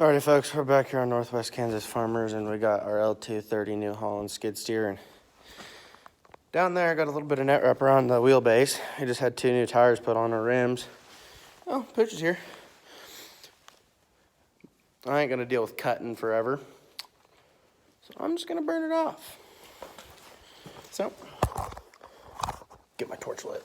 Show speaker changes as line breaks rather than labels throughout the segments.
Alrighty folks, we're back here on Northwest Kansas Farmers and we got our L230 New Holland skid steer, and down there I got a little bit of net wrap around the wheelbase. We just had 2 new tires put on our rims. Oh, Pooch is here. I ain't gonna deal with cutting forever, so I'm just gonna burn it off. So, get my torch lit.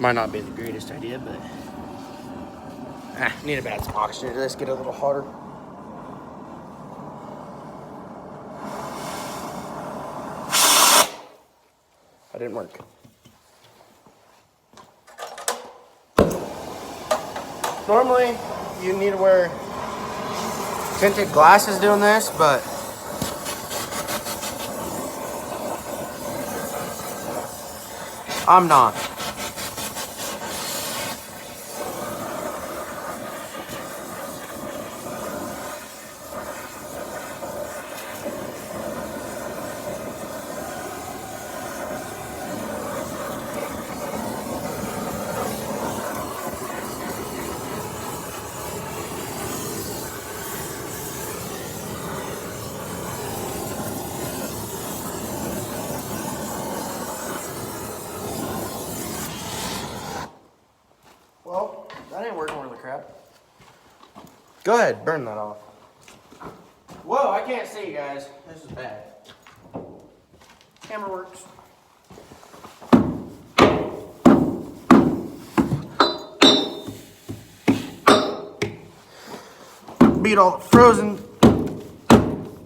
Might not be the greatest idea, but need to add some oxygen to this, get it a little hotter. That didn't work. Normally, you need to wear tinted glasses doing this, but I'm not. Well, that ain't working worth a crap. Go ahead, burn that off. Whoa, I can't see, guys. This is bad. Camera works. Beat all the frozen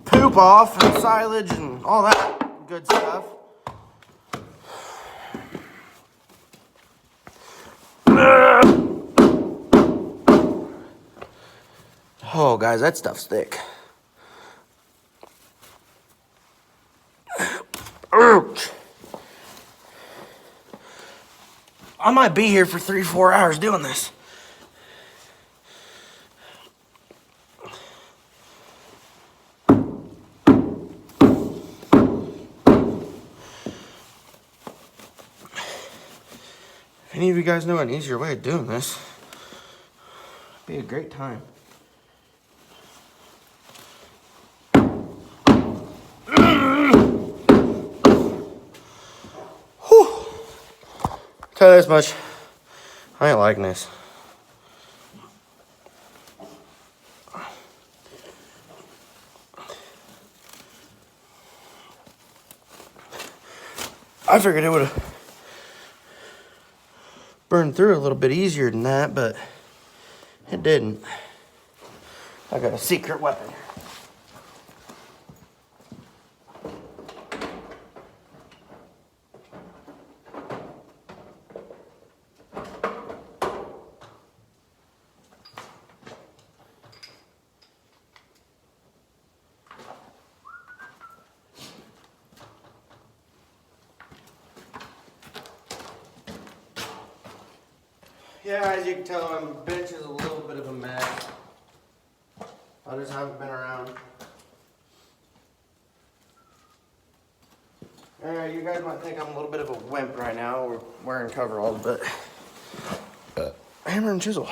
poop off and silage and all that good stuff. Oh, guys, that stuff's thick. Ouch. I might be here for 3-4 hours doing this. If any of you guys know an easier way of doing this, it'd be a great time. Whew. Tell you this much, I ain't liking this. I figured it would have burned through a little bit easier than that, but it didn't. I got a secret weapon. Yeah, as you can tell, my bench is a little bit of a mess. I just haven't been around. You guys might think I'm a little bit of a wimp right now. We're wearing coveralls, but hammer and chisel.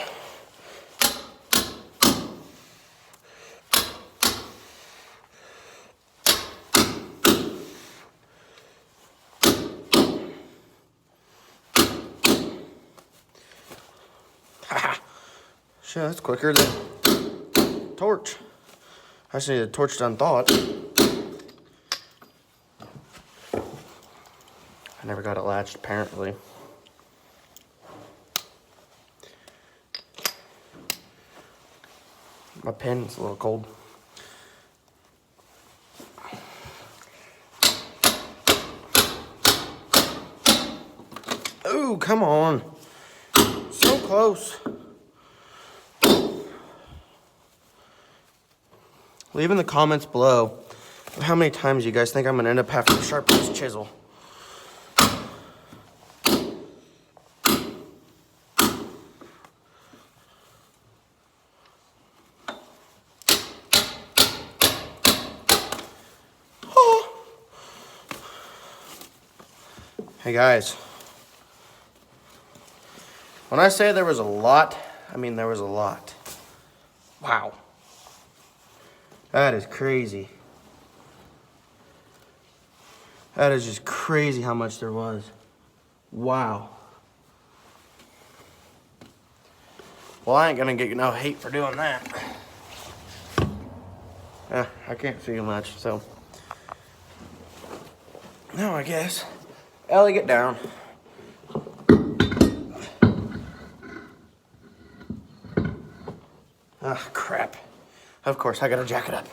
Sure, that's quicker than torch. I just need a torch done thawed. I never got it latched, apparently. My pen's a little cold. Ooh, come on. So close. Leave in the comments below how many times you guys think I'm gonna end up having to sharpen this chisel. Hey guys, when I say there was a lot, I mean there was a lot. Wow. That is crazy. That is just crazy how much there was. Wow. Well, I ain't gonna get no hate for doing that. I can't see much, so. No, I guess. Ellie, get down. Ah, crap. Of course, I gotta jack it up.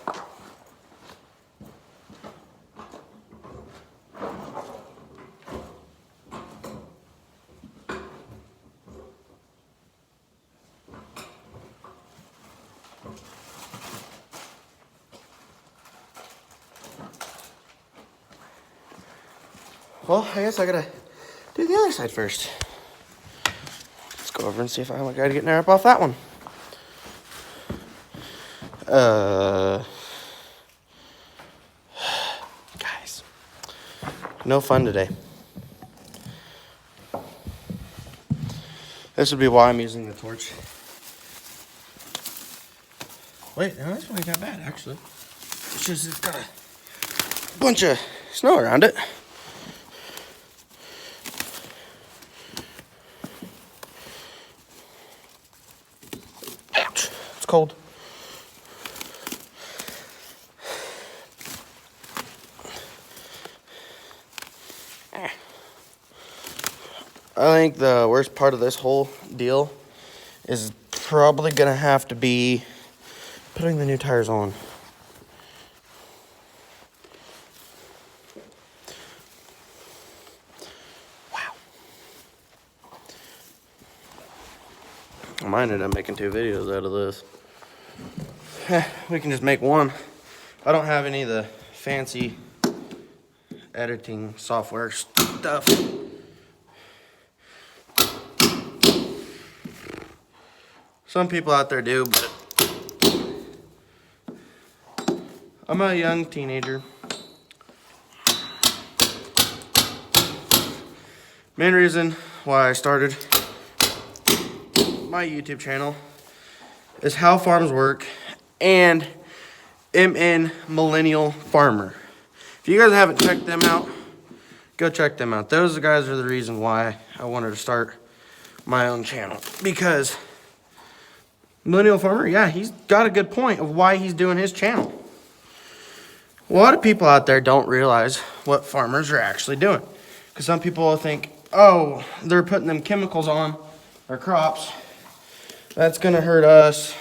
Well, I guess I gotta do the other side first. Let's go over and see if I gotta get an air up off that one. Guys, no fun today. This would be why I'm using the torch. Wait, no, that's not that bad, actually. It's just, it's got a bunch of snow around it. Ouch, it's cold. I think the worst part of this whole deal is probably gonna have to be putting the new tires on. Wow. I might end up making 2 videos out of this. We can just make one. I don't have any of the fancy editing software stuff. Some people out there do, but I'm a young teenager. Main reason why I started my YouTube channel is how farms work and MN Millennial Farmer. If you guys haven't checked them out, go check them out. Those guys are the reason why I wanted to start my own channel, because Millennial Farmer, yeah, he's got a good point of why he's doing his channel. A lot of people out there don't realize what farmers are actually doing. Because some people think, oh, they're putting them chemicals on our crops. That's gonna hurt us.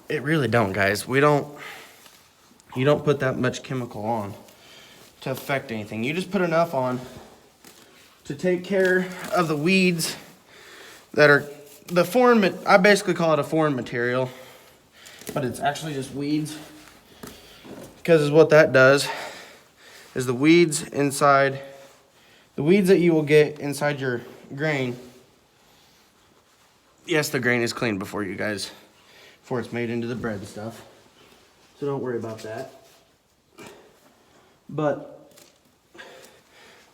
It really don't, guys. You don't put that much chemical on to affect anything. You just put enough on to take care of the weeds that are I basically call it a foreign material, but it's actually just weeds. Because what that does is the weeds that you will get inside your grain. Yes, the grain is cleaned before it's made into the bread and stuff. So don't worry about that. But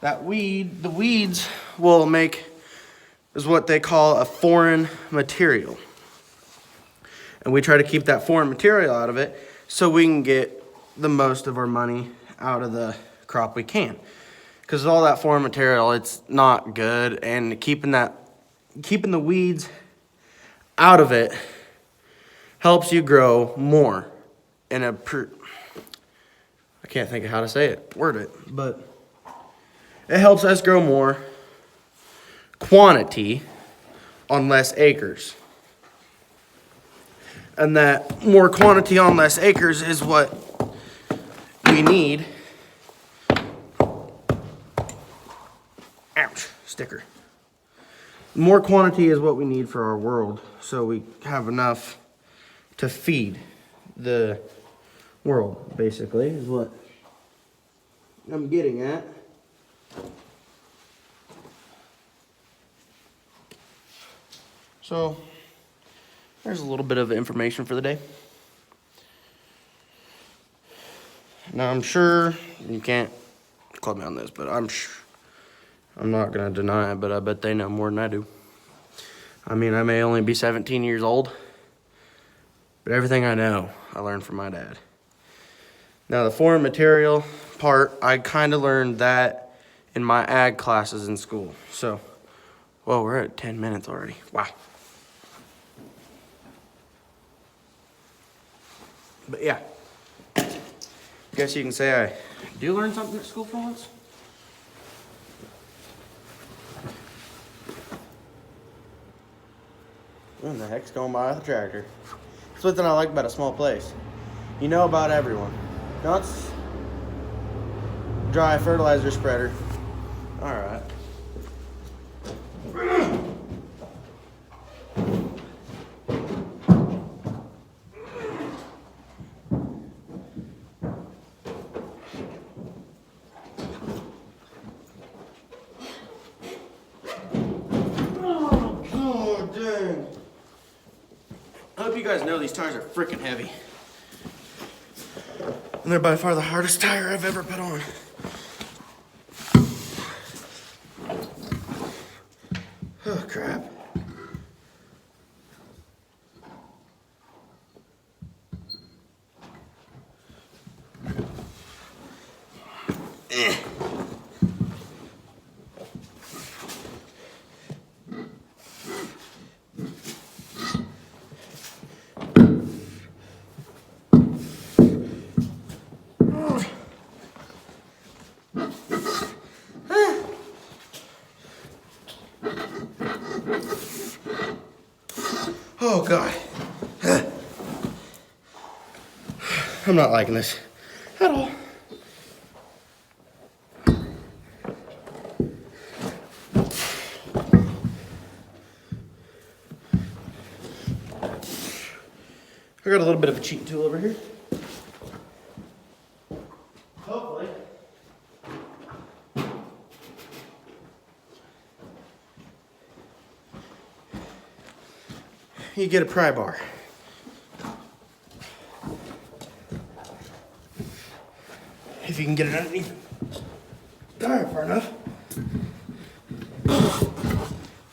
the weeds is what they call a foreign material. And we try to keep that foreign material out of it so we can get the most of our money out of the crop we can. Because all that foreign material, it's not good, and keeping the weeds out of it helps you grow more in I can't think of how to word it, but it helps us grow more quantity on less acres. And that more quantity on less acres is what we need. Ouch, sticker. More quantity is what we need for our world, so we have enough to feed the world, basically, is what I'm getting at. So, there's a little bit of information for the day. Now, I'm sure you can't called me on this, but I'm not gonna deny it, but I bet they know more than I do. I mean, I may only be 17 years old, but everything I know, I learned from my dad. Now the foreign material part, I kind of learned that in my ag classes in school. So, whoa, we're at 10 minutes already. Wow. But yeah, guess you can say I do learn something at school for once. What the heck's going by with the tractor? That's one thing I like about a small place. You know about everyone. Nuts, dry fertilizer spreader. All right. Oh, dang. I hope you guys know these tires are freaking heavy. And they're by far the hardest tire I've ever put on. Oh, crap. Oh, God. I'm not liking this at all. I got a little bit of a cheating tool over here. Hopefully. You get a pry bar. If you can get it underneath the tire far enough.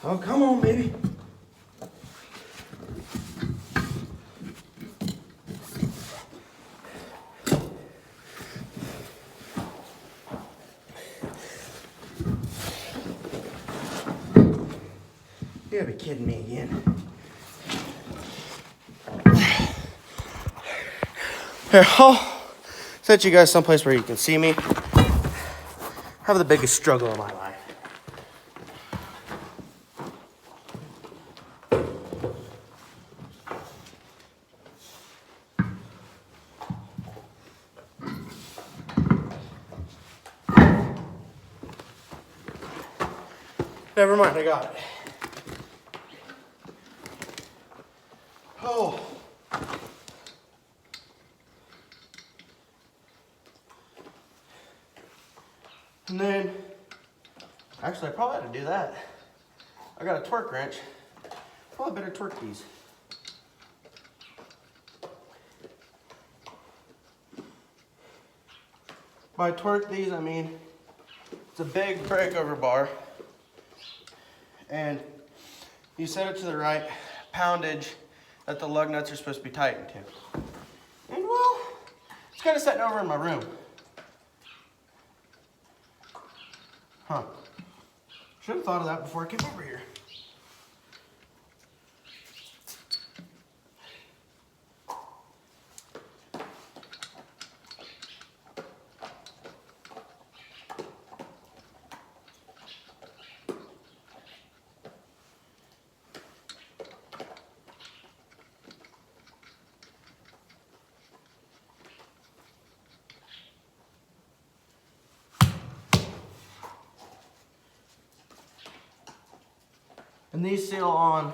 Oh, come on, baby. You gotta be kidding me again. Here, I'll set you guys someplace where you can see me. Have the biggest struggle of my life. Never mind, I got it. Oh. And then, actually I probably had to do that. I got a torque wrench. Probably better torque these. By torque these, I mean, it's a big breakover bar. And you set it to the right poundage that the lug nuts are supposed to be tightened to. And well, it's kind of sitting over in my room. Huh. Should have thought of that before I came over here. And these seal on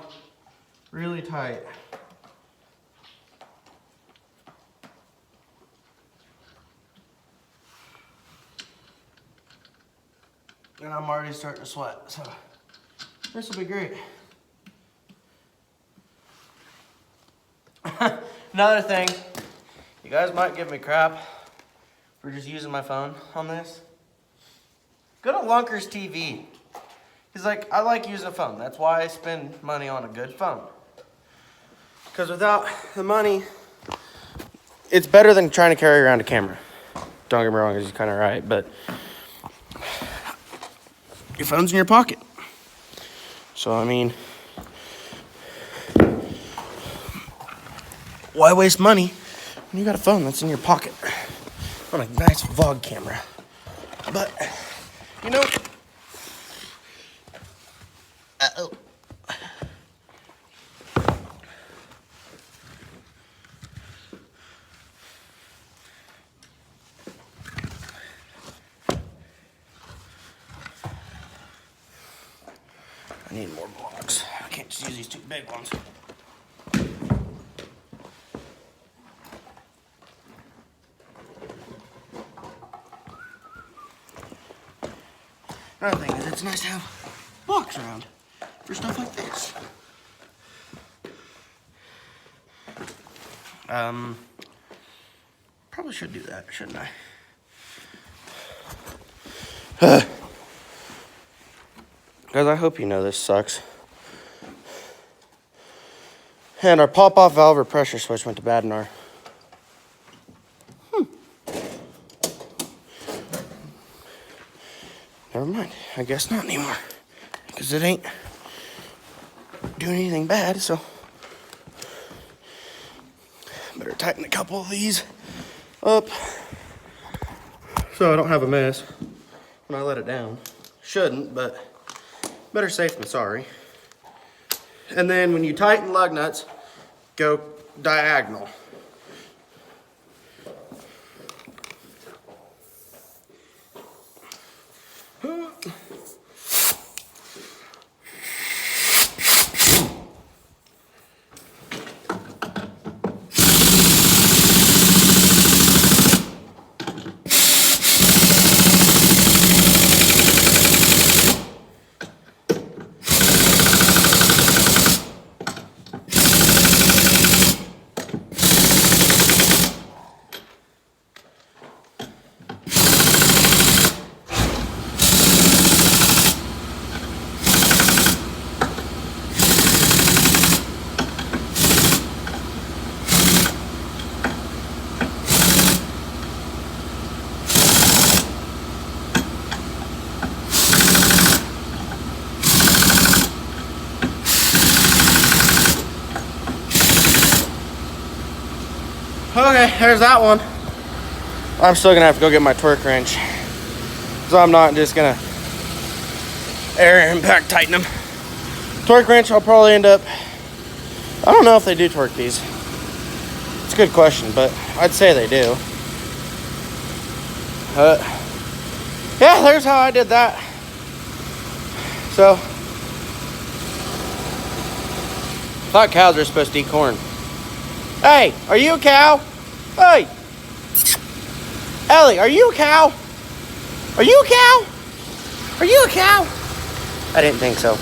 really tight. And I'm already starting to sweat, so this will be great. Another thing, you guys might give me crap for just using my phone on this. Go to Lunker's TV. He's like, I like using a phone. That's why I spend money on a good phone. Because without the money, it's better than trying to carry around a camera. Don't get me wrong, he's kind of right, but your phone's in your pocket. So, I mean, why waste money when you got a phone that's in your pocket on a nice vlog camera? But, you know, I need more blocks. I can't just use these two big ones. Another thing is, it's nice to have blocks around for stuff like this. Probably should do that, shouldn't I? Guys, I hope you know this sucks. And our pop-off valve or pressure switch went to bad in our... Never mind. I guess not anymore. Because it ain't doing anything bad, so... Better tighten a couple of these up so I don't have a mess when I let it down. Shouldn't, but better safe than sorry. And then when you tighten lug nuts, go diagonal. Okay, there's that one. I'm still gonna have to go get my torque wrench. So I'm not just gonna air impact tighten them. Torque wrench, I'll probably end up, I don't know if they do torque these. It's a good question, but I'd say they do. Yeah, there's how I did that. So, thought cows are supposed to eat corn. Hey, are you a cow? Hey! Ellie, are you a cow? Are you a cow? Are you a cow? I didn't think so.